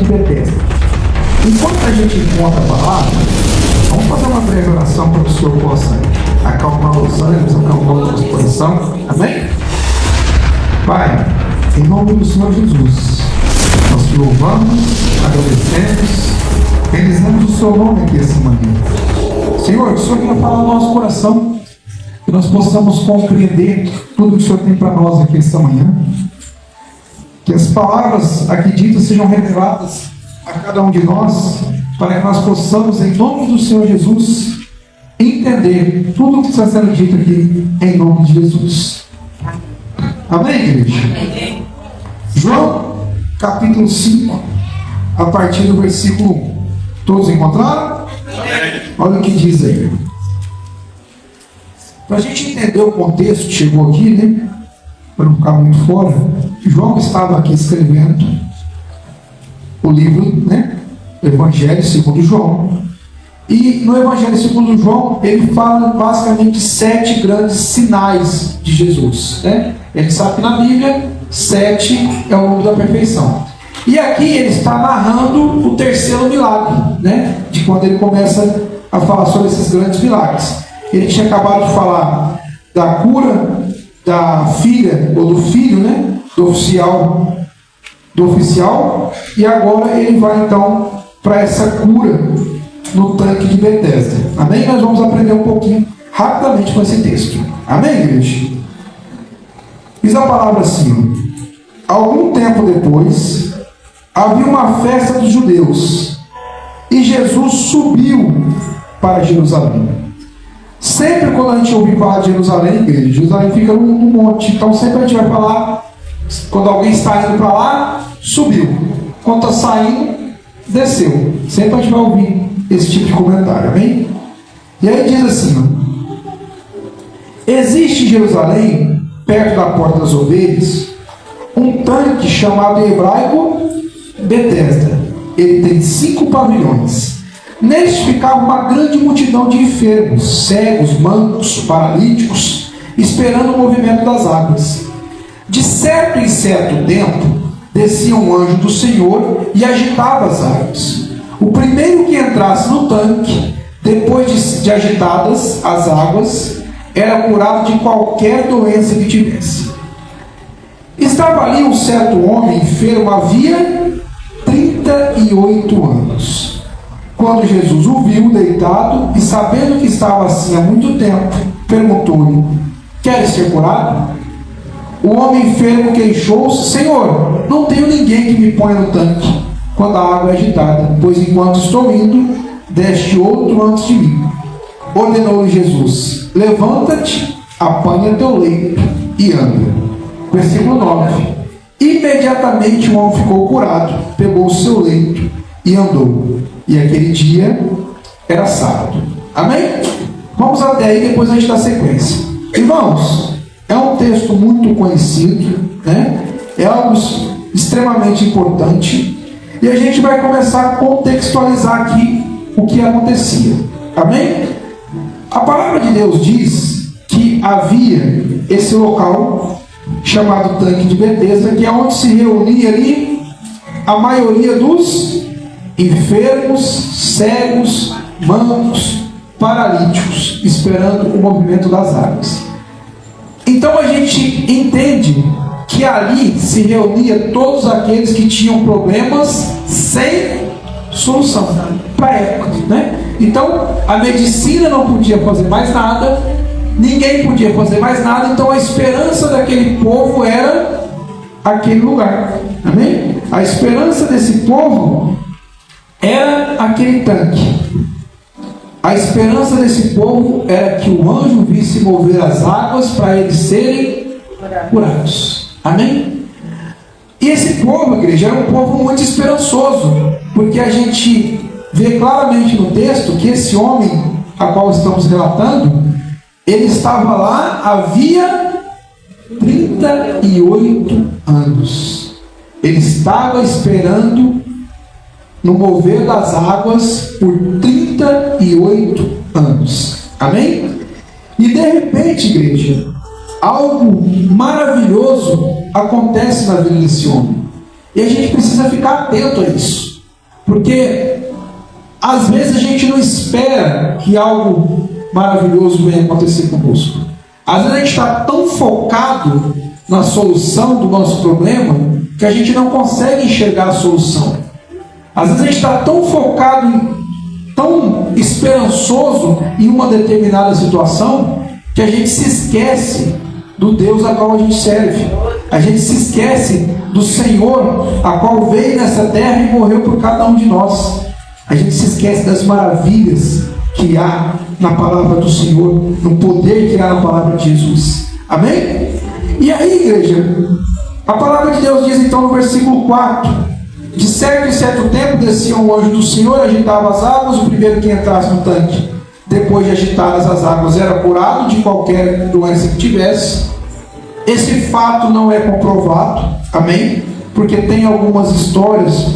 Betesda. Enquanto a gente encontra a palavra, vamos fazer uma breve oração para que o Senhor possa acalmar os ânimos, acalmar o nosso coração. Amém? Pai, em nome do Senhor Jesus, nós te louvamos, agradecemos, bendizemos o seu nome aqui essa manhã. Senhor, que o Senhor venha falar no nosso coração, que nós possamos compreender tudo que o Senhor tem para nós aqui esta manhã. Que as palavras aqui ditas sejam reveladas a cada um de nós, para que nós possamos, em nome do Senhor Jesus, entender tudo o que está sendo dito aqui, em nome de Jesus. Amém, igreja? Amém. João, capítulo 5, a partir do versículo 1. Todos encontraram? Amém. Olha o que diz aí. Para a gente entender o contexto que chegou aqui, né? Para não ficar muito fora, João estava aqui escrevendo o livro, né? O Evangelho segundo João. E no Evangelho segundo João, ele fala basicamente 7 grandes sinais de Jesus, né? Ele sabe que na Bíblia 7 é o número da perfeição. E aqui ele está narrando o terceiro milagre, né? De quando ele começa a falar sobre esses grandes milagres. Ele tinha acabado de falar da cura da filha, ou do filho, né? Do oficial, e agora ele vai então para essa cura no tanque de Betesda. Amém? Nós vamos aprender um pouquinho rapidamente com esse texto. Amém, igreja? Diz a palavra assim: algum tempo depois, havia uma festa dos judeus, e Jesus subiu para Jerusalém. Sempre quando a gente ouve falar de Jerusalém, igreja, Jerusalém fica num monte, então sempre a gente vai falar, quando alguém está indo para lá, subiu. Quando está saindo, desceu. Sempre a gente vai ouvir esse tipo de comentário, amém? E aí diz assim: existe em Jerusalém, perto da porta das ovelhas, um tanque chamado em hebraico Betesda. Ele tem 5 pavilhões. Neles ficava uma grande multidão de enfermos, cegos, mancos, paralíticos, esperando o movimento das águas. De certo em certo tempo, descia um anjo do Senhor e agitava as águas. O primeiro que entrasse no tanque, depois de agitadas as águas, era curado de qualquer doença que tivesse. Estava ali um certo homem enfermo havia 38 anos. Quando Jesus o viu deitado e sabendo que estava assim há muito tempo, perguntou-lhe: queres ser curado? O homem enfermo queixou-se: Senhor, não tenho ninguém que me ponha no tanque quando a água é agitada, pois enquanto estou indo, desce outro antes de mim. Ordenou-lhe Jesus: levanta-te, apanha teu leito e anda. Versículo 9. Imediatamente o homem ficou curado, pegou o seu leito e andou. E aquele dia era sábado. Amém? Vamos até aí, depois a gente dá sequência. Irmãos, é um texto muito conhecido, né? É algo extremamente importante. E a gente vai começar a contextualizar aqui o que acontecia. Amém? A palavra de Deus diz que havia esse local chamado Tanque de Betesda, que é onde se reunia ali a maioria dos enfermos, cegos, mancos, paralíticos, esperando o movimento das águas. Então a gente entende que ali se reunia todos aqueles que tinham problemas sem solução para a época, né? Então a medicina não podia fazer mais nada, ninguém podia fazer mais nada, então a esperança daquele povo era aquele lugar. Amém? A esperança desse povo era aquele tanque. A esperança desse povo era que o anjo visse mover as águas para eles serem curados. Amém? E esse povo, igreja, era um povo muito esperançoso, porque a gente vê claramente no texto que esse homem a qual estamos relatando, ele estava lá havia 38 anos. Ele estava esperando no mover das águas por 38 anos. Amém? E de repente, igreja, algo maravilhoso acontece na vida desse homem. E a gente precisa ficar atento a isso. Porque às vezes a gente não espera que algo maravilhoso venha acontecer conosco. Às vezes a gente está tão focado na solução do nosso problema que a gente não consegue enxergar a solução. Às vezes a gente está tão focado, tão esperançoso em uma determinada situação, que a gente se esquece do Deus a qual a gente serve. A gente se esquece do Senhor a qual veio nessa terra e morreu por cada um de nós. A gente se esquece das maravilhas que há na palavra do Senhor, no poder que há na palavra de Jesus. Amém? E aí, igreja, a palavra de Deus diz então no versículo 4: de certo em certo tempo descia um anjo do Senhor, agitava as águas, o primeiro que entrasse no tanque, depois de agitadas as águas, era curado de qualquer doença que tivesse. Esse fato não é comprovado, amém? Porque tem algumas histórias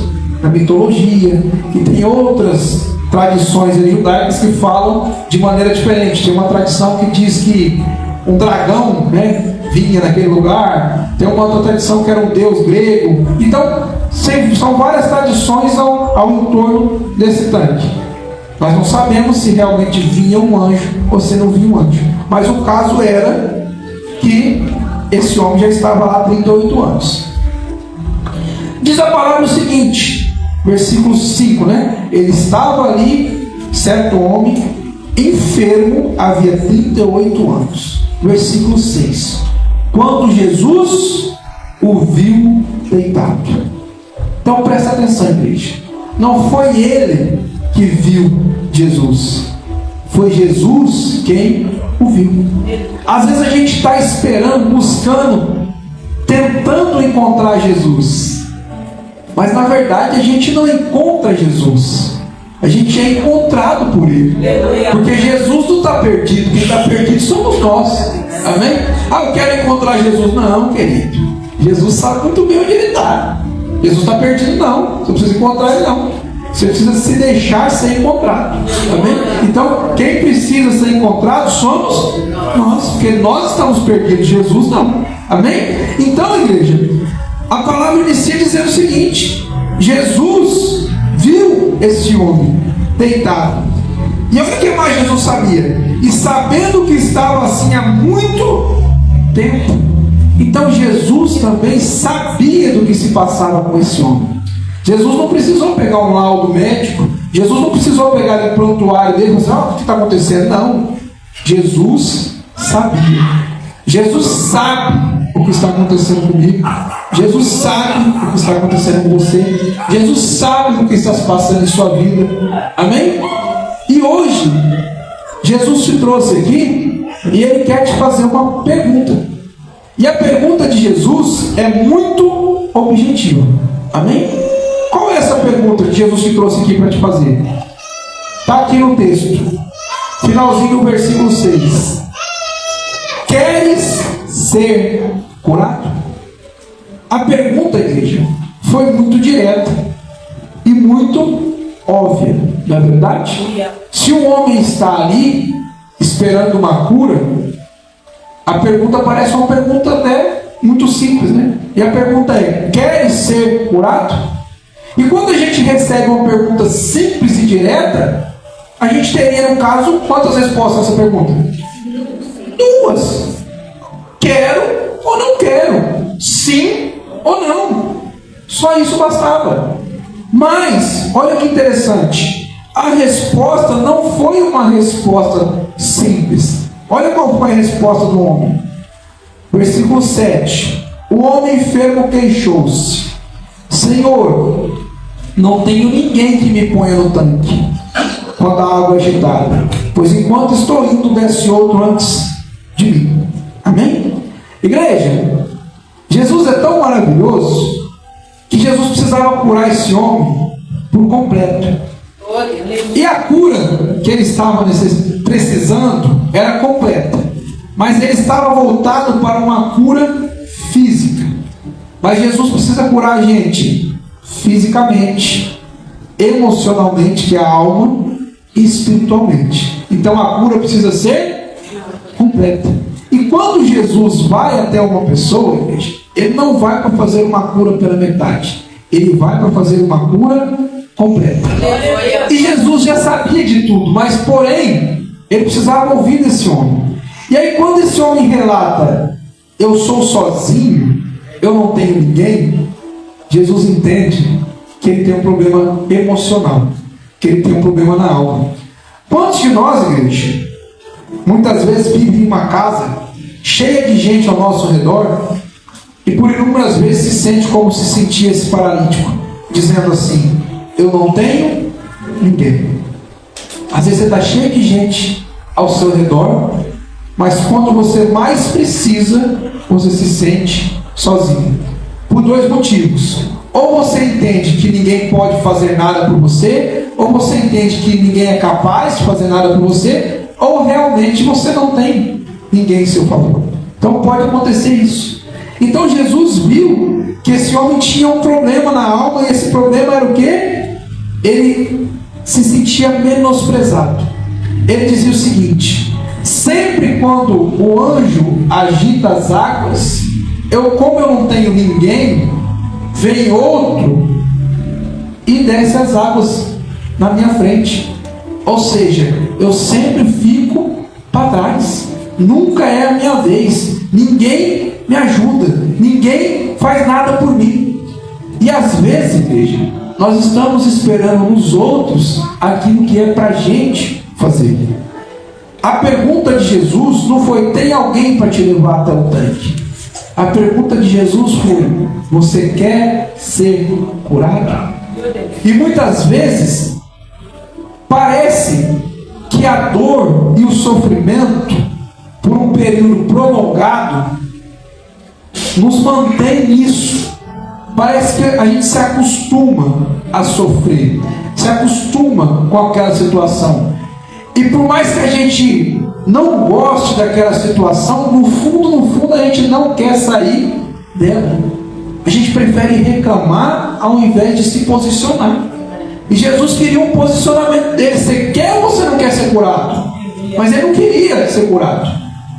na mitologia e tem outras tradições judaicas que falam de maneira diferente. Tem uma tradição que diz que um dragão, vinha naquele lugar. Tem uma outra tradição que era um deus grego. Então, são várias tradições ao entorno desse tanque. Nós não sabemos se realmente vinha um anjo ou se não vinha um anjo. Mas o caso era que esse homem já estava lá há 38 anos. Diz a palavra o seguinte, versículo 5, Ele estava ali, certo homem, enfermo, havia 38 anos. Versículo 6. Quando Jesus o viu deitado. Então presta atenção, igreja. Não foi ele que viu Jesus. Foi Jesus quem o viu. Às vezes a gente está esperando, buscando, tentando encontrar Jesus. Mas na verdade a gente não encontra Jesus. A gente é encontrado por Ele. Porque Jesus não está perdido. Quem está perdido somos nós. Amém? Eu quero encontrar Jesus. Não, querido. Jesus sabe muito bem onde Ele está. Jesus está perdido não. Você precisa encontrar Ele não. Você precisa se deixar ser encontrado. Amém? Então, quem precisa ser encontrado somos nós. Porque nós estamos perdidos. Jesus não. Amém? Então, igreja, a palavra inicia dizendo o seguinte: Jesus viu esse homem deitado. E olha o que mais Jesus sabia. E sabendo que estava assim há muito tempo. Então Jesus também sabia do que se passava com esse homem. Jesus não precisou pegar um laudo médico. Jesus não precisou pegar o prontuário dele e falar: o que está acontecendo? Não. Jesus sabia. Jesus sabe o que está acontecendo comigo. Jesus sabe o que está acontecendo com você. Jesus sabe o que está se passando em sua vida. Amém? E hoje, Jesus te trouxe aqui e Ele quer te fazer uma pergunta. E a pergunta de Jesus é muito objetiva. Amém? Qual é essa pergunta que Jesus te trouxe aqui para te fazer? Está aqui no texto. Finalzinho do versículo 6. Queres ser curado? A pergunta, igreja, foi muito direta e muito óbvia, não é verdade? Se um homem está ali esperando uma cura, a pergunta parece uma pergunta até muito simples, E a pergunta é: queres ser curado? E quando a gente recebe uma pergunta simples e direta, a gente teria, no caso, quantas respostas a essa pergunta? 2. Quero ou não quero? Sim ou não? Só isso bastava. Mas, olha que interessante, a resposta não foi uma resposta simples. Olha qual foi a resposta do homem. Versículo 7. O homem enfermo queixou-se: Senhor, não tenho ninguém que me ponha no tanque quando a água é agitada, pois enquanto estou indo, desce outro antes de mim. Amém? Igreja, Jesus é tão maravilhoso que Jesus precisava curar esse homem por completo. E a cura que ele estava precisando era completa, mas ele estava voltado para uma cura física. Mas Jesus precisa curar a gente fisicamente, emocionalmente, que é a alma, e espiritualmente. Então a cura precisa ser completa. E quando Jesus vai até uma pessoa, Ele não vai para fazer uma cura pela metade. Ele vai para fazer uma cura completa. E Jesus já sabia de tudo, mas porém, ele precisava ouvir desse homem. E aí quando esse homem relata, eu sou sozinho, eu não tenho ninguém, Jesus entende que ele tem um problema emocional, que ele tem um problema na alma. Quantos de nós, igreja, muitas vezes vivem em uma casa cheia de gente ao nosso redor e por inúmeras vezes se sente como se sentia esse paralítico, dizendo assim, eu não tenho ninguém. Às vezes você está cheio de gente ao seu redor, mas quando você mais precisa, você se sente sozinho. Por dois motivos. Ou você entende que ninguém pode fazer nada por você, ou você entende que ninguém é capaz de fazer nada por você, ou realmente você não tem ninguém em seu favor. Então pode acontecer isso. Então Jesus viu que esse homem tinha um problema na alma, e esse problema era o quê? Ele se sentia menosprezado. Ele dizia o seguinte: sempre quando o anjo agita as águas, como eu não tenho ninguém, vem outro e desce as águas na minha frente. Ou seja, eu sempre fico para trás. Nunca é a minha vez. Ninguém me ajuda. Ninguém faz nada por mim. E às vezes, igreja, nós estamos esperando nos outros aquilo que é para a gente fazer. A pergunta de Jesus não foi: tem alguém para te levar até o tanque? A pergunta de Jesus foi: você quer ser curado? E muitas vezes parece que a dor e o sofrimento por um período prolongado nos mantém nisso. Parece que a gente se acostuma a sofrer, se acostuma com aquela situação. E por mais que a gente não goste daquela situação, no fundo a gente não quer sair dela. A gente prefere reclamar ao invés de se posicionar. E Jesus queria um posicionamento dele. Você quer ou você não quer ser curado? Mas ele não queria ser curado.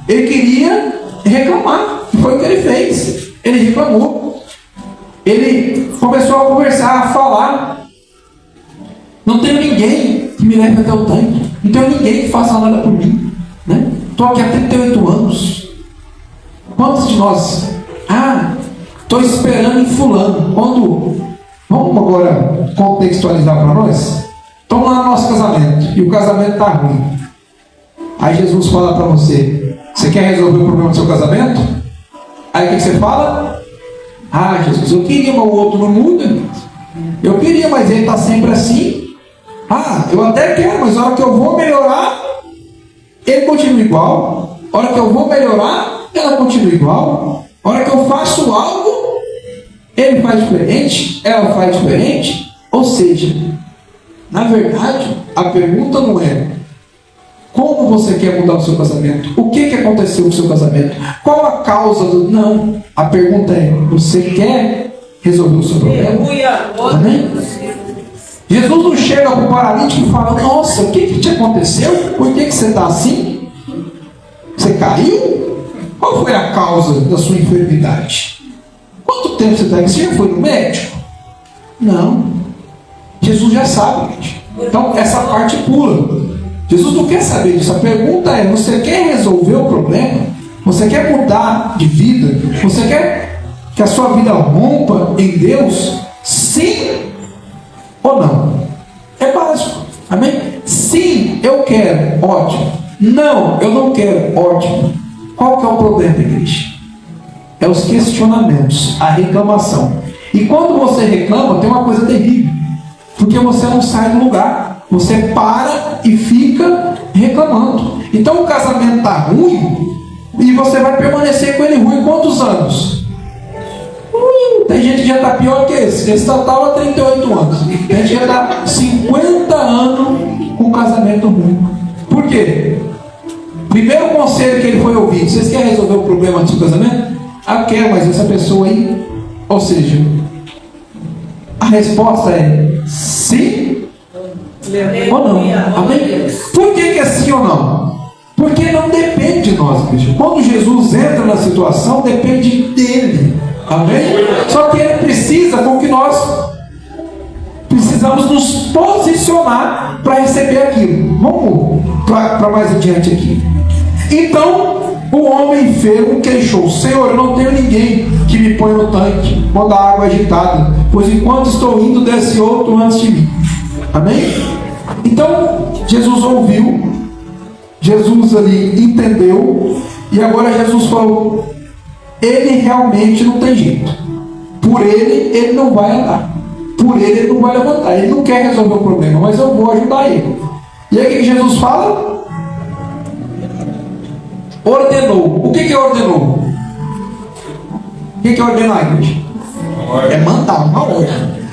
Ele queria reclamar. E foi o que ele fez. Ele reclamou. Ele começou a conversar, a falar. Não tenho ninguém que me leve até o tanque. Não tenho ninguém que faça nada por mim. Estou aqui há 38 anos. Quantos de nós? Estou esperando em fulano. Vamos agora contextualizar para nós? Estamos lá no nosso casamento. E o casamento está ruim. Aí Jesus fala para você: você quer resolver o problema do seu casamento? Aí o que você fala? Jesus, eu queria, mas o outro não muda. Eu queria, mas ele está sempre assim. Eu até quero, mas a hora que eu vou melhorar, ele continua igual. A hora que eu vou melhorar, ela continua igual. A hora que eu faço algo, ele faz diferente, ela faz diferente. Ou seja, na verdade, a pergunta não é como você quer mudar o seu casamento, o que aconteceu com o seu casamento, qual a causa do... Não, a pergunta é: você quer resolver o seu problema? Amém? Jesus não chega para o paralítico e fala: nossa, o que te aconteceu? Por que você está assim? Você caiu? Qual foi a causa da sua enfermidade? Quanto tempo você está aqui? Você já foi no médico? Não. Jesus já sabe, gente. Então essa parte pula. Jesus não quer saber disso. A pergunta é: você quer resolver o problema? Você quer mudar de vida? Você quer que a sua vida rompa em Deus? Sim ou não? É básico. Amém? Sim, eu quero. Ótimo. Não, eu não quero. Ótimo. Qual que é o problema, igreja? É os questionamentos, a reclamação. E quando você reclama, tem uma coisa terrível. Porque você não sai do lugar. Você para e fica reclamando. Então o casamento está ruim e você vai permanecer com ele ruim quantos anos? Tem gente que já está pior que esse. Esse total é 38 anos. Tem gente que já está 50 anos com o casamento ruim. Por quê? Primeiro conselho que ele foi ouvir: vocês querem resolver o problema do seu casamento? Quero, mas essa pessoa aí... Ou seja, a resposta é sim ou não. Amém? Por que é sim ou não? Porque não depende de nós, Cristo. Quando Jesus entra na situação, depende dele. Amém? Só que ele precisa com que nós precisamos nos posicionar para receber aquilo. Vamos para mais adiante aqui. Então, o homem enfermo queixou: Senhor, eu não tenho ninguém que me ponha no tanque quando a água é agitada, pois enquanto estou indo, desce outro antes de mim. Amém? Então, Jesus ouviu, Jesus ali entendeu, e agora Jesus falou: ele realmente não tem jeito. Por ele não vai andar. Por ele não vai levantar. Ele não quer resolver o problema, mas eu vou ajudar ele. E aí o que Jesus fala? Ordenou. O que ordenou? O que é ordenar, igreja? É mandar, uma ordem.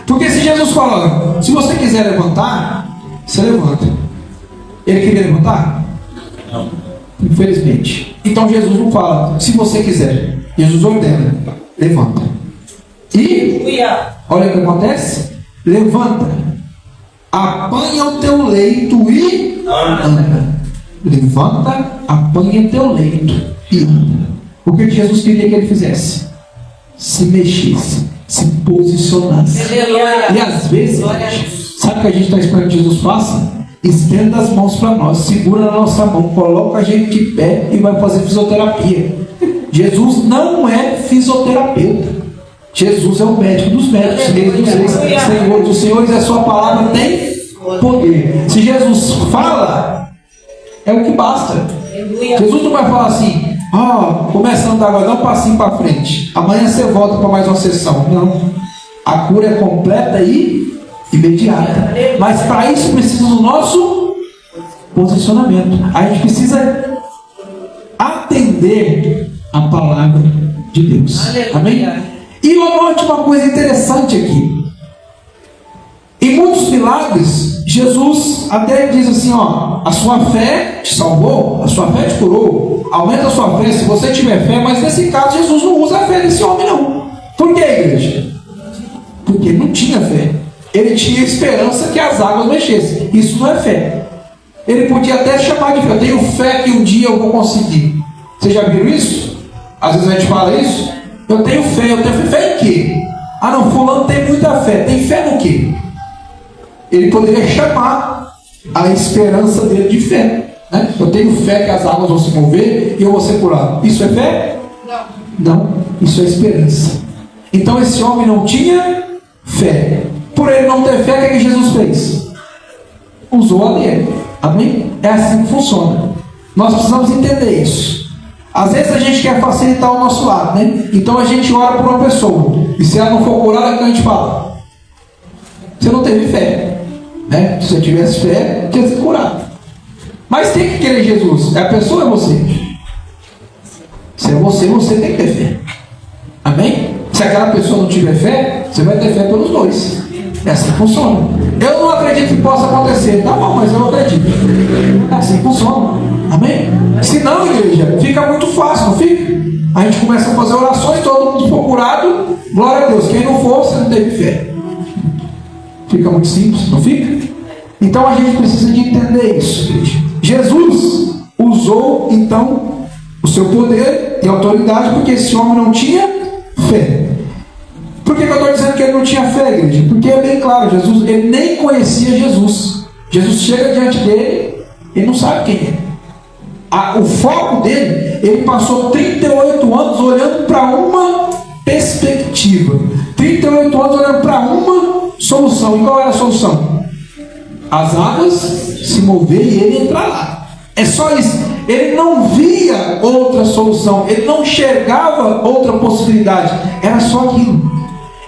Porque se Jesus fala: se você quiser levantar, você levanta. Ele queria levantar? Não. Infelizmente. Então Jesus não fala: se você quiser. Jesus ordena: levanta. E olha o que acontece: levanta, apanha o teu leito e anda. Levanta, apanha teu leito e anda. O que Jesus queria que ele fizesse? Se mexesse, se posicionasse. E às vezes, sabe o que a gente está esperando que Jesus faça? Estenda as mãos para nós, segura na nossa mão, coloca a gente de pé e vai fazer fisioterapia. Jesus não é fisioterapeuta. Jesus é o médico dos médicos, Rei dos reis, Senhor dos senhores. A sua palavra tem poder. Se Jesus fala, é o que basta. Jesus não vai falar assim: começando agora, dá um passinho para frente, amanhã você volta para mais uma sessão. Não. A cura é completa e imediata. Mas para isso precisa do nosso posicionamento. A gente precisa atender a palavra de Deus. Amém? E note uma coisa interessante aqui. Em muitos milagres, Jesus até diz assim: a sua fé te salvou, a sua fé te curou, aumenta a sua fé se você tiver fé. Mas nesse caso Jesus não usa a fé desse homem, não. Por que, igreja? Porque ele não tinha fé. Ele tinha esperança que as águas mexessem. Isso não é fé. Ele podia até chamar de fé: eu tenho fé que um dia eu vou conseguir. Vocês já viram isso? Às vezes a gente fala isso: eu tenho fé em quê? Não, fulano tem muita fé. Tem fé no quê? Ele poderia chamar a esperança dele de fé, né? Eu tenho fé que as águas vão se mover e eu vou ser curado. Isso é fé? Não, isso é esperança. Então esse homem não tinha fé. Por ele não ter fé, o que Jesus fez? Usou a lei. Amém? É assim que funciona. Nós precisamos entender isso. Às vezes a gente quer facilitar o nosso lado, né? Então a gente ora por uma pessoa, e se ela não for curada, é que a gente fala: você não teve fé, né? Se você tivesse fé, tinha sido curado. Mas tem que querer Jesus. É a pessoa ou é você? Se é você, você tem que ter fé. Amém? Se aquela pessoa não tiver fé, você vai ter fé pelos dois. É assim que funciona. Eu não acredito que possa acontecer. Tá bom, mas eu acredito. É assim que funciona. Amém? Se não, igreja, fica muito fácil, não fica? A gente começa a fazer orações, todo mundo for curado, glória a Deus. Quem não for, você não teve fé. Fica muito simples, não fica? Então a gente precisa de entender isso, igreja. Jesus usou então o seu poder e autoridade porque esse homem não tinha fé. Por que eu estou dizendo que ele não tinha fé, igreja? Porque é bem claro, Jesus, ele nem conhecia Jesus. Jesus chega diante dele, ele não sabe quem é. O foco dele, ele passou 38 anos olhando para uma perspectiva. 38 anos olhando para uma solução. E qual era a solução? As águas se mover e ele entrar lá. É só isso. Ele não via outra solução. Ele não enxergava outra possibilidade. Era só aquilo.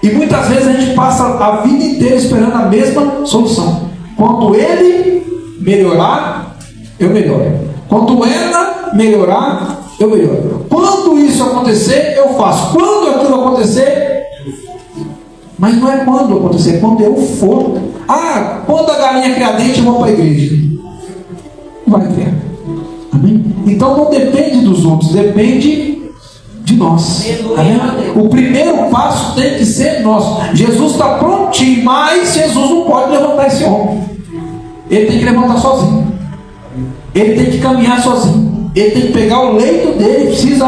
E muitas vezes a gente passa a vida inteira esperando a mesma solução. Quando ele melhorar, eu melhoro. Quando ela melhorar, eu melhoro. Quando isso acontecer, eu faço. Quando aquilo acontecer, mas não é quando acontecer, é quando eu for. Quando a galinha criar dente, eu vou para a igreja. Vai criar. Amém? Então não depende dos outros, depende de nós. Amém? O primeiro passo tem que ser nosso. Jesus está prontinho, mas Jesus não pode levantar esse homem. Ele tem que levantar sozinho. Ele tem que caminhar sozinho. Ele tem que pegar o leito dele. Precisa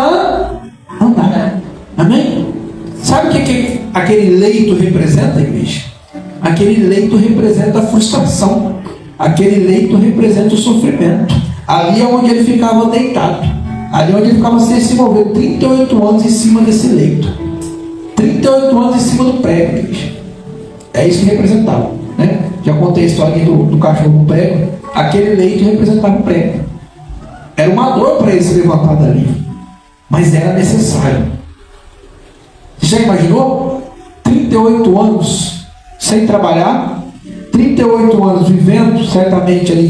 andar. Amém? Sabe o que aquele leito representa, igreja? aquele leito representa a frustração, aquele leito representa o sofrimento. Ali é onde ele ficava deitado, ali é onde ele ficava sem se mover, 38 anos em cima desse leito, 38 anos em cima do prego, igreja. É isso que representava, né? Já contei a história aqui do cachorro no prego. Aquele leito representava o prego. Era uma dor para ele se levantar dali, mas era necessário. Você já imaginou? 38 anos sem trabalhar, 38 anos vivendo certamente ali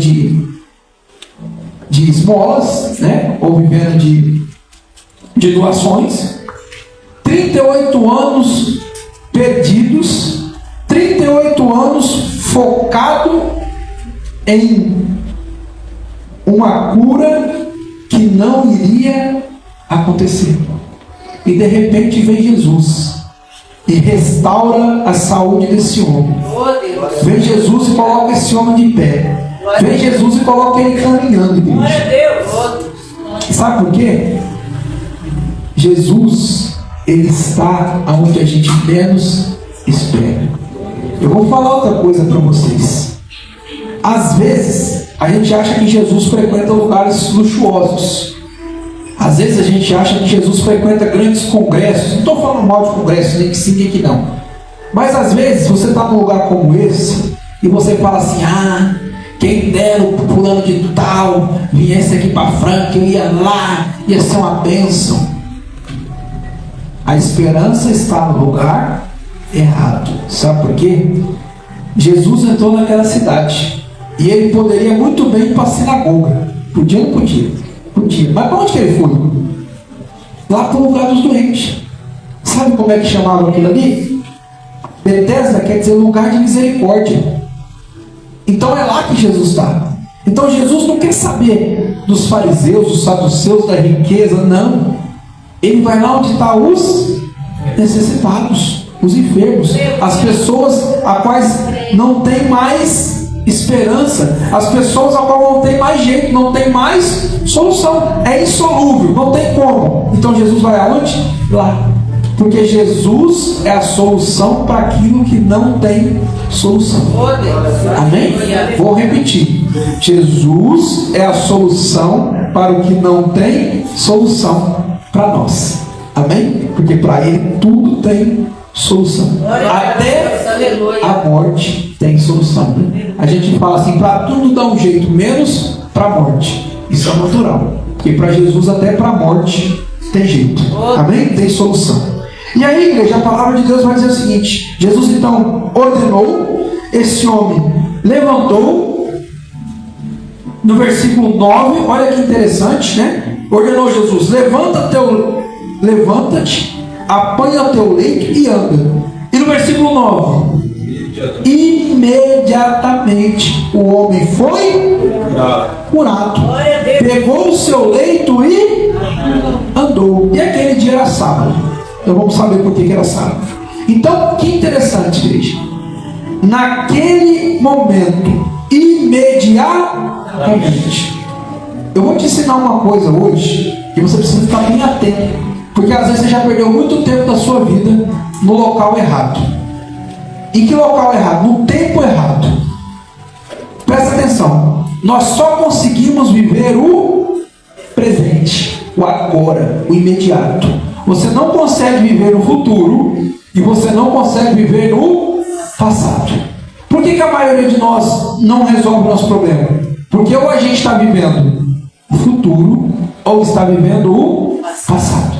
de esmolas, né? Ou vivendo de doações, 38 anos perdidos, 38 anos focado em uma cura que não iria acontecer. E de repente vem Jesus e restaura a saúde desse homem. Vem Jesus e coloca esse homem de pé. Vem Jesus e coloca ele caminhando, igreja. Sabe por quê? Jesus, ele está onde a gente menos espera. Eu vou falar outra coisa para vocês. Às vezes a gente acha que Jesus frequenta lugares luxuosos. Às vezes a gente acha que Jesus frequenta grandes congressos. Não estou falando mal de congressos, nem que sim, nem que não. Mas às vezes você está num lugar como esse e você fala assim: ah, quem dera o fulano de tal viesse aqui para Franca, eu ia lá, ia ser uma bênção. A esperança está no lugar errado. Sabe por quê? Jesus entrou naquela cidade e ele poderia muito bem ir para a sinagoga. Podia ou não podia? Podia. Mas para onde que ele foi? Lá para o lugar dos doentes. Sabe como é que chamava aquilo ali? Betesda quer dizer lugar de misericórdia. Então é lá que Jesus está. Então Jesus não quer saber dos fariseus, dos saduceus, da riqueza, não. Ele vai lá onde estão os necessitados, os enfermos, as pessoas a quais não tem mais esperança, as pessoas a quais não tem mais jeito, não tem mais solução, é insolúvel, não tem como. Então Jesus vai aonde? Lá. Porque Jesus é a solução para aquilo que não tem solução. Amém? Vou repetir. Jesus é a solução para o que não tem solução para nós. Amém? Porque para Ele tudo tem solução. Até a morte tem solução. Né? A gente fala assim, para tudo dá um jeito, menos para a morte. Isso é natural. Porque para Jesus até para a morte tem jeito. Amém? Tem solução. E aí, igreja, a palavra de Deus vai dizer o seguinte: Jesus então ordenou, esse homem levantou. No versículo 9, olha que interessante, né? Ordenou Jesus: levanta-te, apanha o teu leito e anda. E no versículo 9, imediatamente o homem foi curado, pegou o seu leito e andou. E aquele dia era sábado. Então vamos saber por que era sábado. Então, que interessante, igreja. Naquele momento, imediatamente. Eu vou te ensinar uma coisa hoje que você precisa ficar bem atento. Porque às vezes você já perdeu muito tempo da sua vida no local errado. Em que local errado? No tempo errado. Presta atenção. Nós só conseguimos viver o presente, o agora, o imediato. Você não consegue viver no futuro e você não consegue viver no passado. Por que a maioria de nós não resolve o nosso problema? Porque ou a gente está vivendo o futuro ou está vivendo o passado.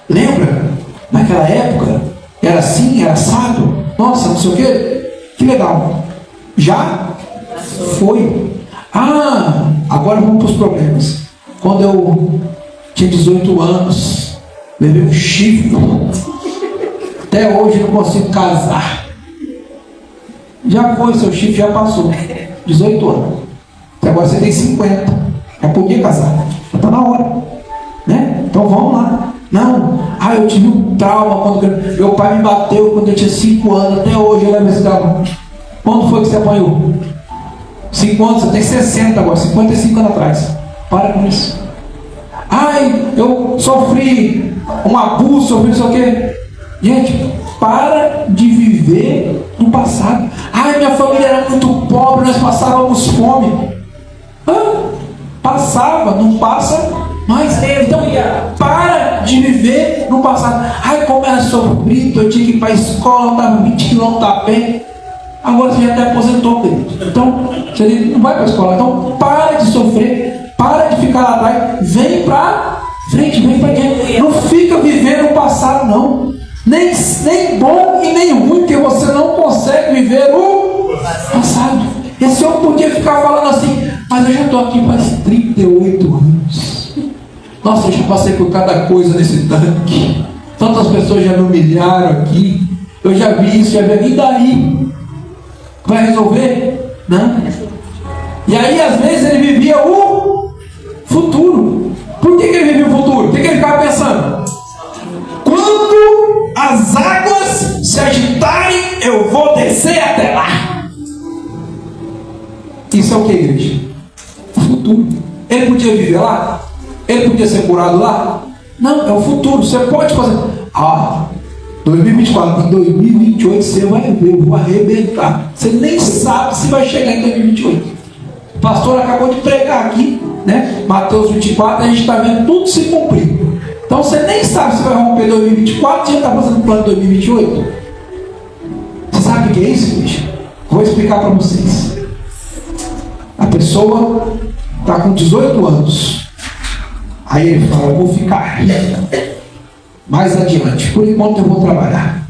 Lembra? Naquela época era assim, era assado. Nossa, não sei o que. Que legal. Já foi. Ah, agora vamos para os problemas. Quando eu tinha 18 anos, levei um chifre. Até hoje não consigo casar. Já foi, seu chifre já passou. 18 anos. Até agora você tem 50. Já podia casar. Já está na hora. Né? Então vamos lá. Não. Ah, eu tive um trauma quando meu pai me bateu quando eu tinha 5 anos. Até hoje eu levo esse trauma. Quando foi que você apanhou? 5 anos, você tem 60 agora. 55 anos atrás. Para com isso. Ai, eu sofri um abuso, sofri não sei o quê. Gente, para de viver no passado. Ai, minha família era muito pobre, nós passávamos fome. Passava, não passa mais. Então, para de viver no passado. Ai, como era sofrido, eu tinha que ir para a escola, estava 20 quilômetros a pé. Agora você já até aposentou, querido. Então, você não vai para a escola. Então, para de sofrer, para de ficar lá atrás, vem para frente, vem para diante. Não fica vivendo o passado, não. Nem bom e nem ruim, porque você não consegue viver o passado. Esse homem podia ficar falando assim, mas eu já estou aqui faz 38 anos. Nossa, eu já passei por cada coisa nesse tanque. Tantas pessoas já me humilharam aqui. Eu já vi isso, já vi. E daí? Vai resolver? Não. E aí, às vezes, ele vivia o futuro. Por que ele vivia o futuro? O que ele ficava pensando? Quando as águas se agitarem, eu vou descer até lá. Isso é o que, igreja? O futuro. Ele podia viver lá? Ele podia ser curado lá? Não, é o futuro. Você pode fazer. 2024, em 2028 você vai ver, eu vou arrebentar. Você nem sabe se vai chegar em 2028. O pastor acabou de pregar aqui, né? Mateus 24, a gente está vendo tudo se cumprir. Então você nem sabe se vai romper 2024, você já está fazendo plano de 2028. Você sabe o que é isso, bicho? Vou explicar para vocês. A pessoa está com 18 anos. Aí ele fala, eu vou ficar rico. Mais adiante, por enquanto eu vou trabalhar.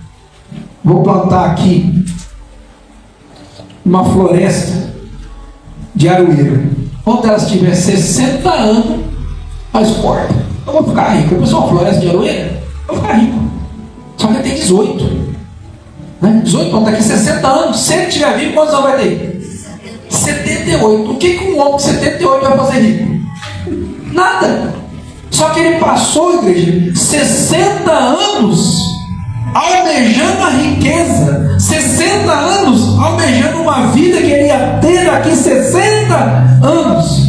Vou plantar aqui uma floresta de aroeira. Quando ela tiver 60 anos, nós corta. Eu vou ficar rico. Eu pensei, uma floresta de aroeira? Eu vou ficar rico. Só que ele tem 18. Né? 18, quando daqui 60 anos, se ele tiver vivo, quantos anos vai ter? 78. O que um homem de 78 vai fazer rico? Nada. Só que ele passou, igreja, 60 anos almejando a riqueza, 60 anos almejando uma vida que ele ia ter daqui 60 anos.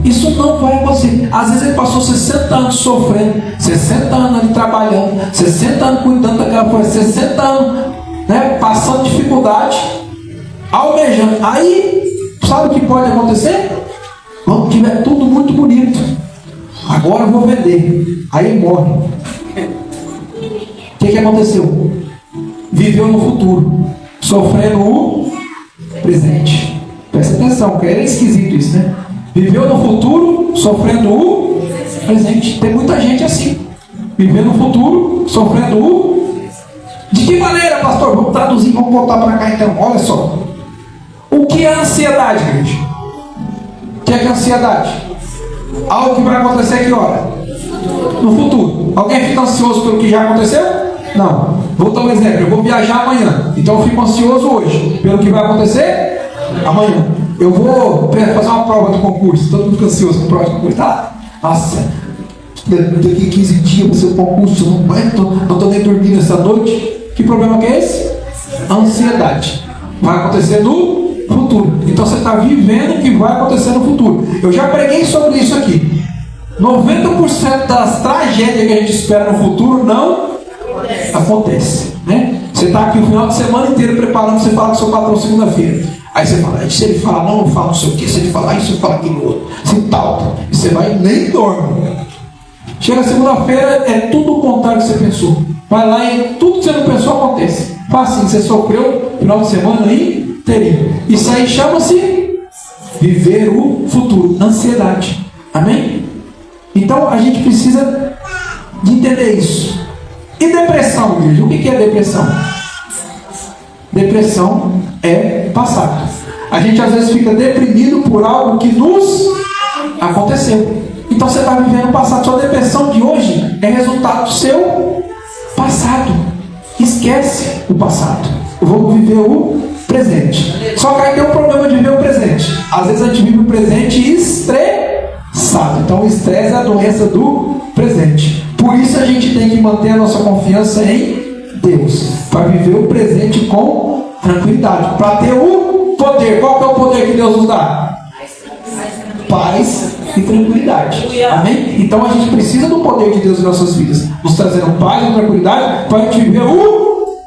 Isso não vai acontecer. Às vezes ele passou 60 anos sofrendo, 60 anos ali trabalhando, 60 anos cuidando daquela coisa, 60 anos, né, passando dificuldade, almejando. Aí, sabe o que pode acontecer? Quando tiver tudo muito bonito, agora eu vou vender. Aí ele morre. O que aconteceu? Viveu no futuro, sofrendo o presente. Presta atenção, porque é esquisito isso, né? Viveu no futuro, sofrendo o presente. Tem muita gente assim. Vivendo no futuro, sofrendo o... De que maneira, pastor? Vamos traduzir, vamos voltar para cá então. Olha só. O que é ansiedade, gente? O que é ansiedade? Algo que vai acontecer que hora? No futuro. Alguém fica ansioso pelo que já aconteceu? Não. Vou dar um exemplo. Eu vou viajar amanhã. Então eu fico ansioso hoje pelo que vai acontecer amanhã. Eu vou fazer uma prova do concurso. Todo mundo fica ansioso com a prova do concurso. Tá? Nossa, daqui 15 dias vai ser o concurso. Eu não aguento, não estou nem dormindo essa noite. Que problema que é esse? Ansiedade. Vai acontecer no futuro. Então você está vivendo o que vai acontecer no futuro. Eu já preguei sobre isso aqui. 90% das tragédias que a gente espera no futuro não acontece, né? Você está aqui o final de semana inteiro preparando, você fala com seu patrão segunda-feira. Aí você fala, se ele falar não, eu falo não sei o que, se ele falar isso, eu falo aquilo outro, assim tal. E você vai e nem dorme. Chega segunda-feira, é tudo o contrário que você pensou. Vai lá e tudo que você não pensou acontece. Faz assim, você sofreu final de semana aí, teria. Isso aí chama-se viver o futuro, ansiedade. Amém? Então a gente precisa de entender isso. E depressão, igreja? O que é depressão? Depressão é passado. A gente às vezes fica deprimido por algo que nos aconteceu. Então você está vivendo o passado. Sua depressão de hoje é resultado do seu passado. Esquece o passado. Vamos viver o presente. Só que aí tem um problema de viver o presente. Às vezes a gente vive o presente estressado. Então o estresse é a doença do presente. Por isso a gente tem que manter a nossa confiança em Deus, para viver o presente com tranquilidade, para ter o poder. Qual que é o poder que Deus nos dá? Paz e tranquilidade. Amém? Então a gente precisa do poder de Deus em nossas vidas, nos trazendo paz e tranquilidade para a gente viver o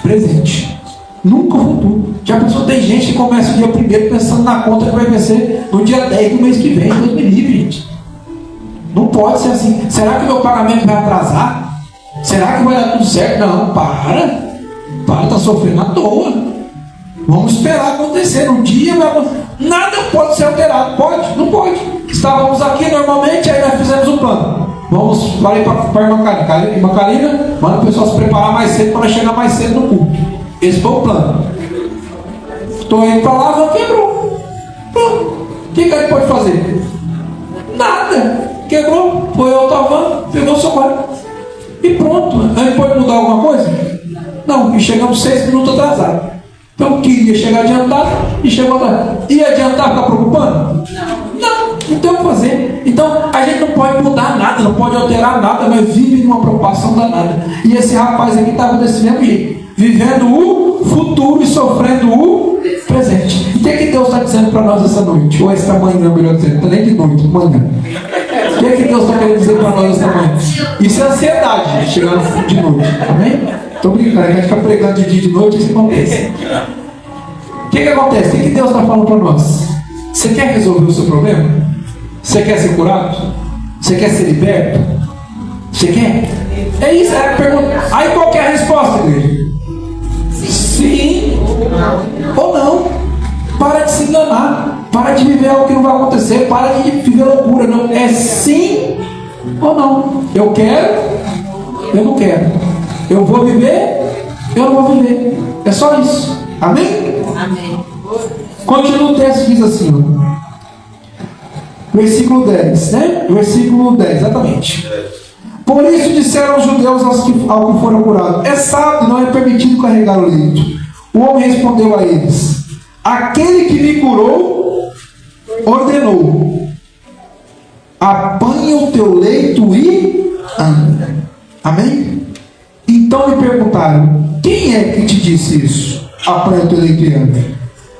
presente. Nunca o futuro. Já pensou, tem gente que começa o dia primeiro pensando na conta que vai vencer no dia 10 do mês que vem. Deus me livre, gente. Não pode ser assim. Será que meu pagamento vai atrasar? Será que vai dar tudo certo? Não, para, tá sofrendo à toa. Vamos esperar acontecer. Um dia nada pode ser alterado. Pode? Não pode. Estávamos aqui normalmente, aí nós fizemos um plano. Falei para a irmã Karina, manda o pessoal se preparar mais cedo para chegar mais cedo no culto. Esse foi o plano. Estou indo para lá, a van quebrou. Pronto. O que a gente pode fazer? Nada. Quebrou, foi outra van, pegou o celular. E pronto. A gente pode mudar alguma coisa? Não, e chegamos 6 minutos atrasados. Então queria chegar adiantado e chegou atrasado. E adiantar, ficar preocupando? Não tem o que fazer. Então a gente não pode mudar nada, não pode alterar nada, mas vive numa preocupação danada. E esse rapaz aqui estava desse mesmo jeito, vivendo o futuro e sofrendo o presente. E o que Deus está dizendo para nós essa noite? Ou esta manhã, melhor dizendo, não está nem de noite, manhã. O que Deus está querendo dizer para nós esta manhã? Isso é ansiedade, chegando de noite. Amém? Estou brincando, a gente fica pregando de dia e de noite, isso acontece. O que acontece? O que Deus está falando para nós? Você quer resolver o seu problema? Você quer ser curado? Você quer ser liberto? Você quer? É isso, é a pergunta. Aí qual que é a resposta, igreja? Sim ou não. Para de se enganar. Para de viver algo que não vai acontecer. Para de viver loucura. Não. É sim ou não. Eu quero, eu não quero. Eu vou viver, eu não vou viver. É só isso. Amém? Amém. Continua o texto, diz assim, versículo 10, né? Versículo 10, exatamente. Por isso disseram os judeus ao que foram curados: é sábado, não é permitido carregar o leito. O homem respondeu a eles: aquele que me curou ordenou: apanha o teu leito e anda. Amém? Então lhe perguntaram: quem é que te disse isso? Apanha o teu leito e anda.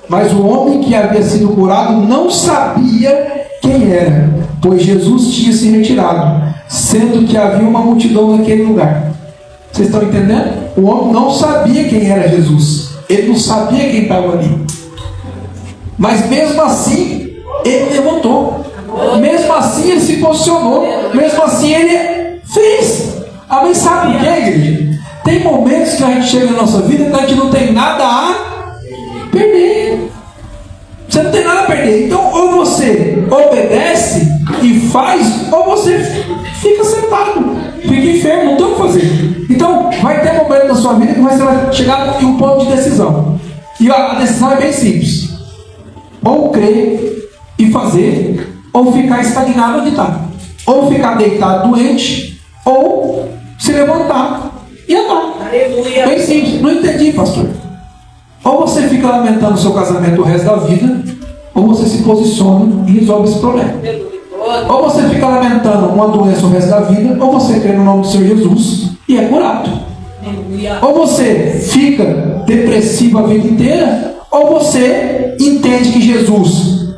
Mas o homem que havia sido curado não sabia quem era, pois Jesus tinha se retirado, sendo que havia uma multidão naquele lugar. Vocês estão entendendo? O homem não sabia quem era Jesus. Ele não sabia quem estava ali. Mas mesmo assim, ele levantou. Mesmo assim, ele se posicionou. Mesmo assim, ele fez. Amém? Sabe o que, igreja? Tem momentos que a gente chega na nossa vida que a gente não tem nada a perder. Você não tem nada a perder. Então, ou você obedece e faz, ou você fica sentado, fica enfermo, não tem o que fazer. Então, vai ter momento na sua vida que você vai chegar em um ponto de decisão. E a decisão é bem simples: ou crer e fazer, ou ficar estagnado onde está. Ou ficar deitado doente, ou se levantar e andar. Aleluia. Bem simples. Não entendi, pastor. Ou você fica lamentando o seu casamento o resto da vida, ou você se posiciona e resolve esse problema. Ou você fica lamentando uma doença o resto da vida, ou você crê no nome do Senhor Jesus e é curado. Ou você fica depressivo a vida inteira, ou você entende que Jesus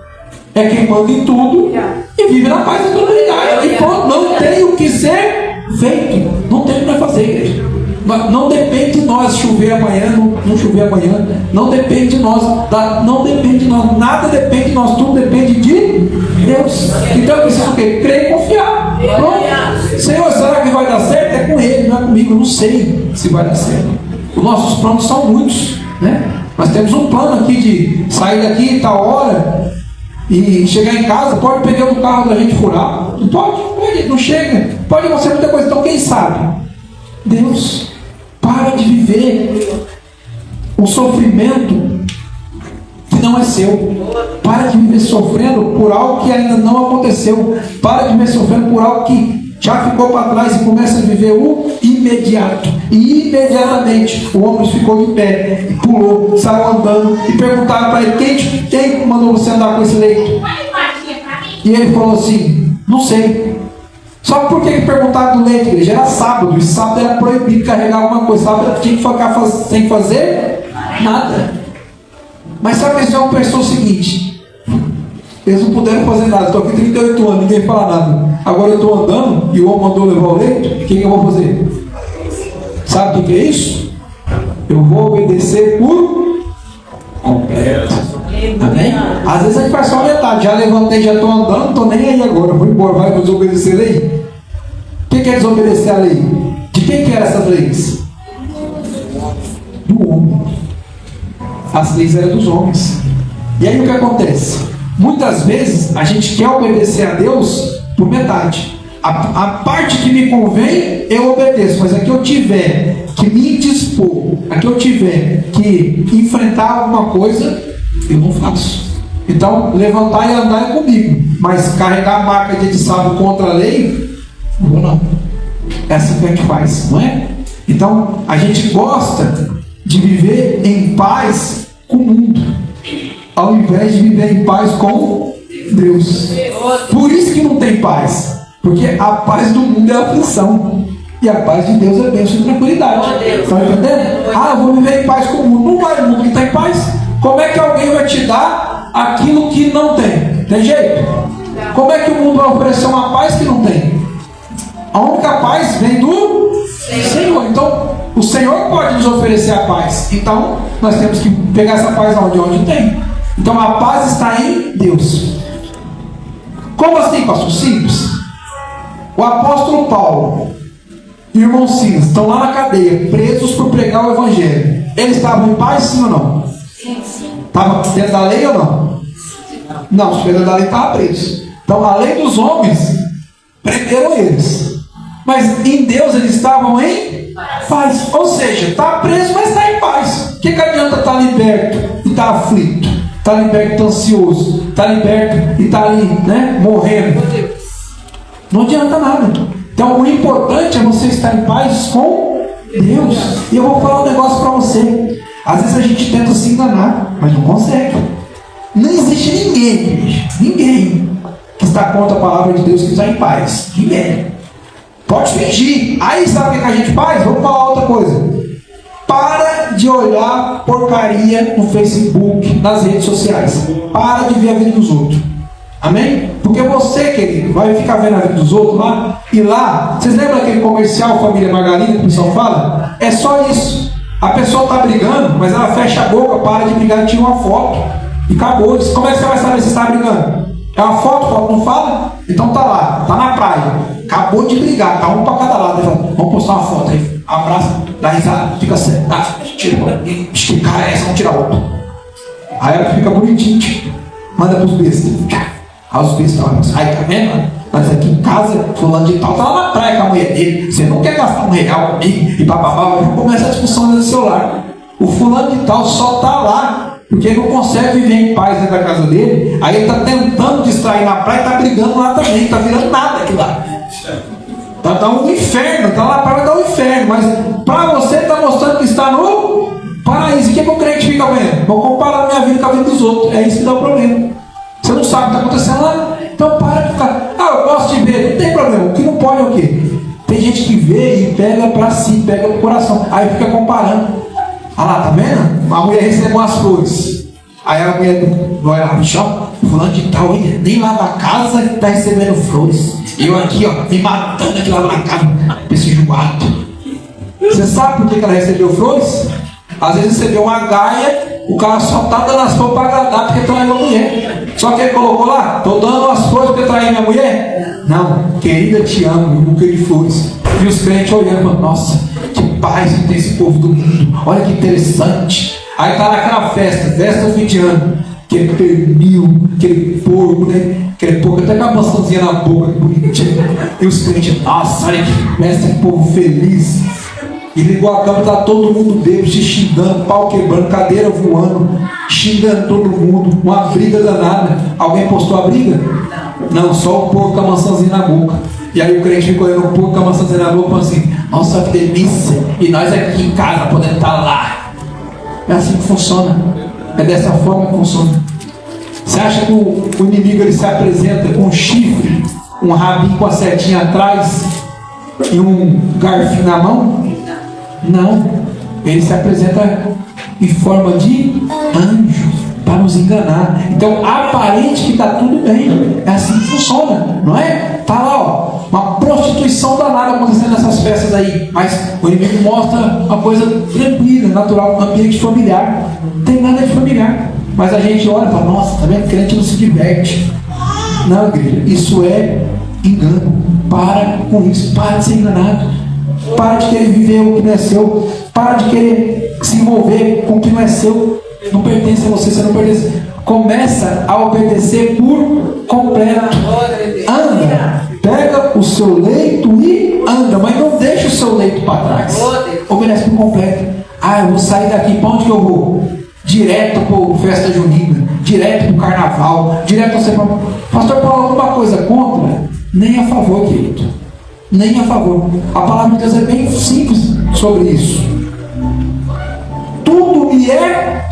é quem manda em tudo e vive na paz da eternidade. E pronto, não tem o que ser feito, não tem o que fazer, igreja. Não depende de nós chover amanhã, não chover amanhã. Não depende de nós, não depende de nós, nada depende de nós, tudo depende de Deus. Então eu preciso o quê? Crer e confiar. Pronto. Senhor, será que vai dar certo? É com Ele, não é comigo. Eu não sei se vai dar certo. Os nossos planos são muitos, né? Nós temos um plano aqui de sair daqui tal hora e chegar em casa. Pode pegar o carro da gente furar? Não pode, não chega. Pode acontecer muita coisa. Então quem sabe? Deus. Para de viver o sofrimento que não é seu. Para de viver sofrendo por algo que ainda não aconteceu. Para de viver sofrendo por algo que já ficou para trás e começa a viver o imediato. E imediatamente o homem ficou de pé, pulou, saiu andando e perguntaram para ele: quem mandou você andar com esse leito? E ele falou assim: não sei. Só que por que perguntaram do leite, igreja? Era sábado, e sábado era proibido carregar alguma coisa. Sábado tinha que ficar sem fazer nada. Mas sabe que esse homem pensou o seguinte: eles não puderam fazer nada, estou aqui 38 anos, ninguém fala nada. Agora eu estou andando e o homem mandou levar o leite, o que eu vou fazer? Sabe o que é isso? eu vou obedecer por completo. Amém? Às vezes a gente faz só metade. Já levantei, já estou andando, não estou nem aí agora. Vou embora, vai desobedecer a lei? O que é desobedecer a lei? De quem que eram essas leis? Do homem. As leis eram dos homens. E aí o que acontece? Muitas vezes a gente quer obedecer a Deus por metade. A parte que me convém, eu obedeço. Mas a que eu tiver que me dispor, a que eu tiver que enfrentar alguma coisa, eu não faço. Então, levantar e andar é comigo. Mas carregar a marca de sábado contra a lei, não. É assim que a gente faz, não é? Então, a gente gosta de viver em paz com o mundo, ao invés de viver em paz com Deus. Por isso que não tem paz. Porque a paz do mundo é aflição. E a paz de Deus é bênção e tranquilidade. Estão entendendo? Eu vou viver em paz com o mundo. Não vai no mundo que está em paz. Como é que alguém vai te dar aquilo que não tem? Tem jeito? Como é que o mundo vai oferecer uma paz que não tem? A única paz vem do Senhor. Então, o Senhor pode nos oferecer a paz. Então, nós temos que pegar essa paz onde tem. Então, a paz está em Deus. Como assim, pastor? Simples. O apóstolo Paulo e o irmão Silas estão lá na cadeia, presos por pregar o evangelho. Eles estavam em paz, sim ou não? Sim. Estavam dentro da lei ou não? Não, os dentro da lei estavam presos. Então, a lei dos homens prenderam eles. Mas em Deus eles estavam em paz. Ou seja, está preso, mas está em paz. O que adianta estar liberto e estar aflito? Está liberto e estar ansioso? Está liberto e estar ali, né, morrendo? Não adianta nada. Então o importante é você estar em paz com Deus. E eu vou falar um negócio para você. Às vezes a gente tenta se enganar, mas não consegue. Não existe ninguém que está contra a palavra de Deus que está em paz. Ninguém. Pode fingir. Aí sabe o que a gente faz? Vamos falar outra coisa. Para de olhar porcaria no Facebook, nas redes sociais. Para de ver a vida dos outros. Amém? Porque você, querido, vai ficar vendo a vida dos outros lá. E lá, vocês lembram aquele comercial Família Margarida que o pessoal fala? É só isso. A pessoa está brigando, mas ela fecha a boca, para de brigar e tira uma foto. E acabou. Como é que você vai saber se está brigando? É uma foto não fala? Então tá lá, tá na praia. Acabou de brigar, tá um para cada lado. Fala, vamos postar uma foto aí. Abraça, dá risada, fica sério. Tira, esticar essa, vamos tirar outra. Aí ela fica bonitinho, manda pros bestas. Aí os bestas falam, ai, tá vendo? Mas aqui em casa, fulano de tal tá lá na praia com a mulher dele. Você não quer gastar R$1 comigo? E bababá, começa a discussão no celular. O fulano de tal só tá lá porque ele não consegue viver em paz dentro da casa dele. Aí ele está tentando distrair na praia e está brigando lá também. Está virando nada aqui lá. Está um inferno. Está lá para dar um inferno. Mas para você está mostrando que está no paraíso. O que o crente fica vendo? Vou comparar a minha vida com a vida dos outros. É isso que dá o problema. Você não sabe o que está acontecendo lá. Então para de ficar. Eu gosto de ver. Não tem problema. O que não pode é o quê? Tem gente que vê e pega para si, pega no coração. Aí fica comparando. Ah lá, tá vendo? A mulher recebeu as flores. Aí a mulher vai lá, bicho, ó, fulano de tal, hein? Nem lá na casa tá recebendo flores. Eu aqui, ó, me matando aqui lá na casa, pra esse joado. Você sabe por que ela recebeu flores? Às vezes recebeu uma gaia, o cara só tá dando as flores pra agradar porque traiu a mulher. Só que ele colocou lá, tô dando as flores porque traí minha mulher? Não, querida, te amo, eu nunca de flores. E os crentes olhando, nossa, que paz que tem esse povo do mundo, olha que interessante. Aí tá naquela festa do fim de ano, aquele pernil, aquele porco, né? Aquele porco até com a maçãzinha na boca, que bonitinho. E os crentes, nossa, olha que festa, que povo feliz. E ligou a câmera, tá todo mundo bêbado, se xingando, pau quebrando, cadeira voando, xingando todo mundo, uma briga danada. Alguém postou a briga? Não, só o porco com a maçãzinha na boca. E aí o crente ficou olhando um pouco com a maçãzinha na boca e falou assim, nossa, que delícia, e nós aqui em casa podemos estar lá. É assim que funciona. É dessa forma que funciona. Você acha que o inimigo ele se apresenta com um chifre, um rabinho com a setinha atrás e um garfinho na mão? Não. Ele se apresenta em forma de anjo para nos enganar. Então, aparente que está tudo bem. É assim que funciona, não é? Está lá, ó, uma prostituta prostituição danada acontecendo nessas festas aí, mas o inimigo mostra uma coisa tranquila, natural, ambiente familiar. Não tem nada de familiar, mas a gente olha e fala: nossa, tá vendo? Crente não se diverte. Não, igreja, isso é engano. Para com isso, para de ser enganado, para de querer viver o que não é seu, para de querer se envolver com o que não é seu, não pertence a você, você não pertence. Começa a obedecer por completo. Anda, pega o seu leito e anda, mas não deixa o seu leito para trás. Obedece por completo. Ah, eu vou sair daqui, para onde que eu vou? Direto para festa junina, direto para o carnaval, direto para... Pastor Paulo, alguma coisa contra? Nem a favor, querido. Nem a favor. A palavra de Deus é bem simples sobre isso. Tudo me é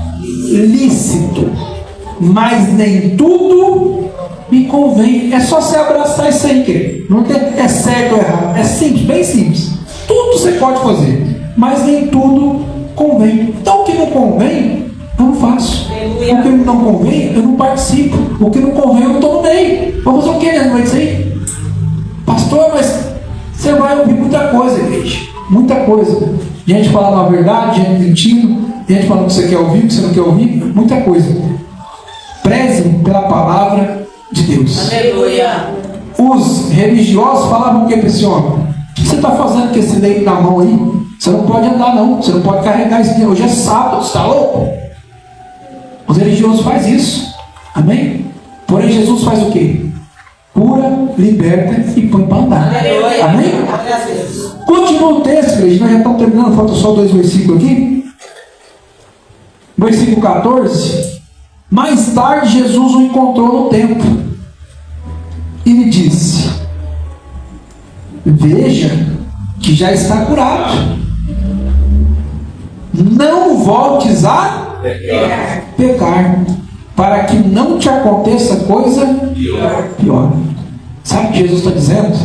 lícito, mas nem tudo me convém. É só você abraçar isso aí, querido. Não tem, é certo ou errado. É simples, bem simples. Tudo você pode fazer, mas nem tudo convém. Então o que não convém, eu não faço. O que não convém, eu não participo. O que não convém, eu não estou no meio. Vamos fazer o que né, não é isso aí? Pastor, mas você vai ouvir muita coisa, igreja. Muita coisa. Gente falando a verdade, gente mentindo, gente falando que você quer ouvir, que você não quer ouvir. Muita coisa. Prezem pela palavra de Deus. Aleluia. Os religiosos falavam o que para esse homem? O que você está fazendo com esse leite na mão aí? Você não pode andar não. Você não pode carregar isso aqui. Hoje é sábado, você está louco? Os religiosos fazem isso. Amém? Porém Jesus faz o quê? Cura, liberta e põe para andar. Aleluia. Amém? Continua o texto, igreja. Nós já estamos terminando, faltam só 2 versículos aqui. Versículo 14. Mais tarde Jesus o encontrou no templo e lhe disse: veja que já está curado. Não voltes a pecar, para que não te aconteça coisa pior. Sabe o que Jesus está dizendo?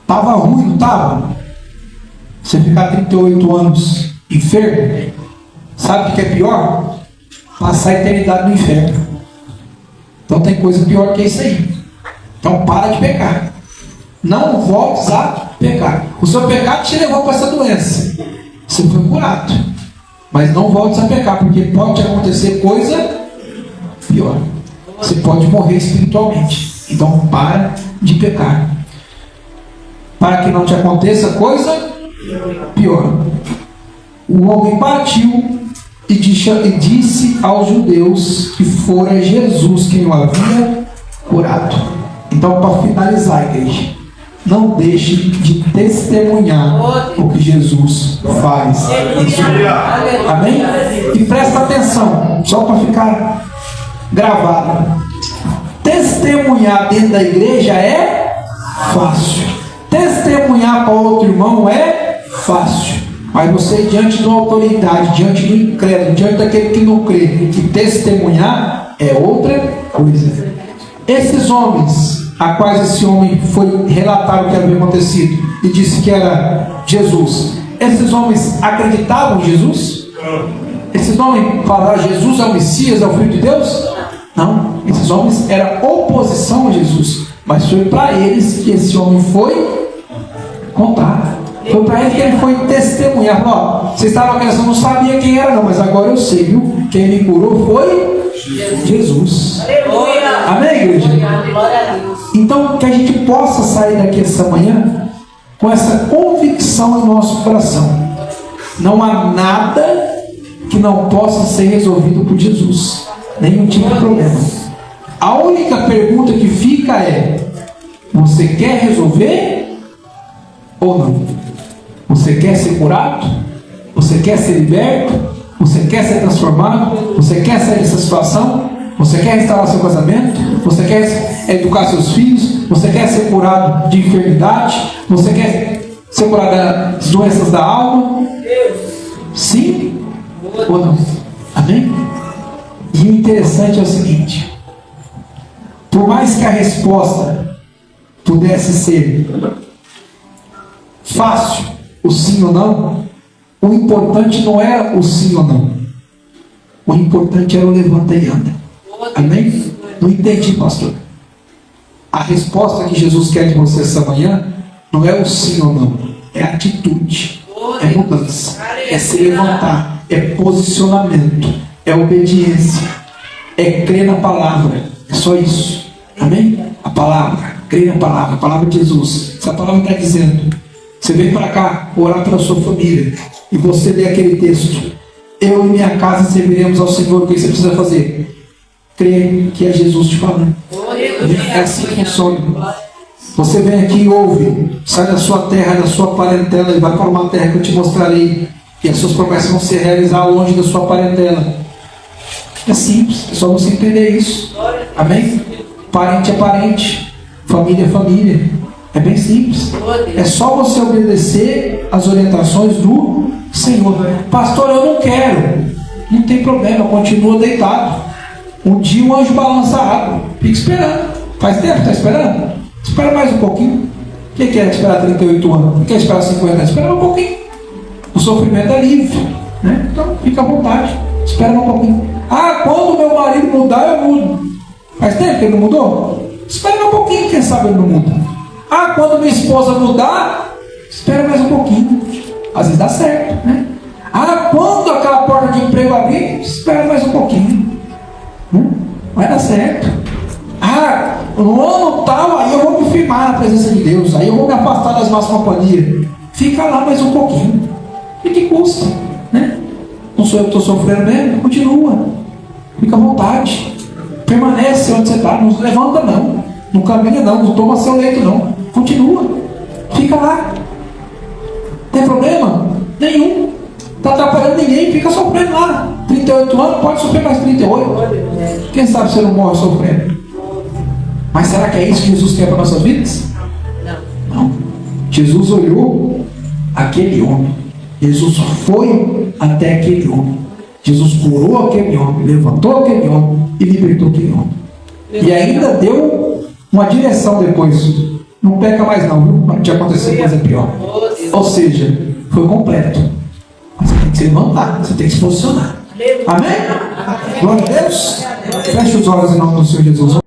Estava ruim, não estava? Você ficar 38 anos enfermo, sabe o que é pior? Passar a eternidade no inferno. Então tem coisa pior que isso aí. Então para de pecar. Não voltes a pecar. O seu pecado te levou para essa doença. Você foi curado. Mas não voltes a pecar, porque pode acontecer coisa pior. Você pode morrer espiritualmente. Então para de pecar, para que não te aconteça coisa pior. O homem partiu e disse aos judeus que fora Jesus quem o havia curado. Então, para finalizar, igreja, não deixe de testemunhar o que Jesus faz em sua vida. Amém? E presta atenção, só para ficar gravado. Testemunhar dentro da igreja é fácil. Testemunhar para outro irmão é fácil. Mas você, diante de uma autoridade, diante do incrédulo, diante daquele que não crê, e testemunhar é outra coisa. Esses homens, a quais esse homem foi relatar o que havia acontecido e disse que era Jesus, esses homens acreditavam em Jesus? Esses homens falaram: Jesus é o Messias, é o Filho de Deus? Não, esses homens eram oposição a Jesus, mas foi para eles que esse homem foi contar. Foi para eles que ele foi testemunhar. Ó, vocês estavam aqui, eu não sabia quem era não, mas agora eu sei, viu? Quem me curou foi Jesus. Aleluia. Amém, igreja? Glória a Deus. Então, que a gente possa sair daqui essa manhã com essa convicção em nosso coração. Não há nada que não possa ser resolvido por Jesus. Nenhum tipo de problema. A única pergunta que fica é: você quer resolver ou não? Você quer ser curado? Você quer ser liberto? Você quer ser transformado? Você quer sair dessa situação? Você quer restaurar seu casamento? Você quer educar seus filhos? Você quer ser curado de enfermidade? Você quer ser curado das doenças da alma? Sim ou não? Amém? E o interessante é o seguinte: por mais que a resposta pudesse ser fácil, o sim ou não, o importante não era o sim ou não. O importante era o levanta e anda. Amém? Não entendi, pastor. A resposta que Jesus quer de você essa manhã Não é o sim ou não, é atitude, é mudança, é se levantar, é posicionamento, é obediência, é crer na palavra. É só isso. Amém? A palavra, crer na palavra, a palavra de Jesus. Se a palavra está dizendo, você vem para cá orar pela sua família e você lê aquele texto, eu e minha casa serviremos ao Senhor, o que você precisa fazer? Crer que é Jesus te falando. É assim que funciona. Você vem aqui e ouve, sai da sua terra, da sua parentela e vai para uma terra que eu te mostrarei, e as suas promessas vão se realizar longe da sua parentela. É simples, é só você entender isso. Amém? Parente é parente, família é família. É bem simples. É só você obedecer as orientações do Senhor. Pastor, eu não quero. Não tem problema, continua deitado. Um dia o anjo balança a água. Fica esperando. Faz tempo, está esperando? Espera mais um pouquinho. Quem quer esperar 38 anos? Quem quer esperar 50 anos? Espera um pouquinho. O sofrimento é livre, né? Então fica à vontade. Espera um pouquinho. Ah, quando meu marido mudar, eu mudo. Faz tempo que ele não mudou? Espera um pouquinho, quem sabe ele não muda. Ah, quando minha esposa mudar, espera mais um pouquinho. Às vezes dá certo, né? Ah, quando aquela porta de emprego abrir, espera mais um pouquinho. Vai dar certo. Ah, no ano tal, aí eu vou me firmar na presença de Deus. Aí eu vou me afastar das más companhias. Fica lá mais um pouquinho. E que custa, né? Não sou eu que estou sofrendo mesmo? Continua. Fica à vontade. Permanece onde você está. Não se levanta não. Não caminha não. Não toma seu leito não. Continua. Fica lá. Tem problema? Nenhum. Está atrapalhando ninguém. Fica sofrendo lá. 38 anos, pode sofrer mais 38. Quem sabe você não morre sofrendo? Mas será que é isso que Jesus quer para nossas vidas? Não. Jesus olhou aquele homem. Jesus foi até aquele homem. Jesus curou aquele homem, levantou aquele homem e libertou aquele homem. E ainda deu uma direção depois. Não peca mais não, viu? Não tinha acontecido coisa pior. Ou seja, foi completo. Mas você tem que se levantar, você tem que se posicionar. Amém? Glória a Deus. Feche os olhos em nome do Senhor Jesus.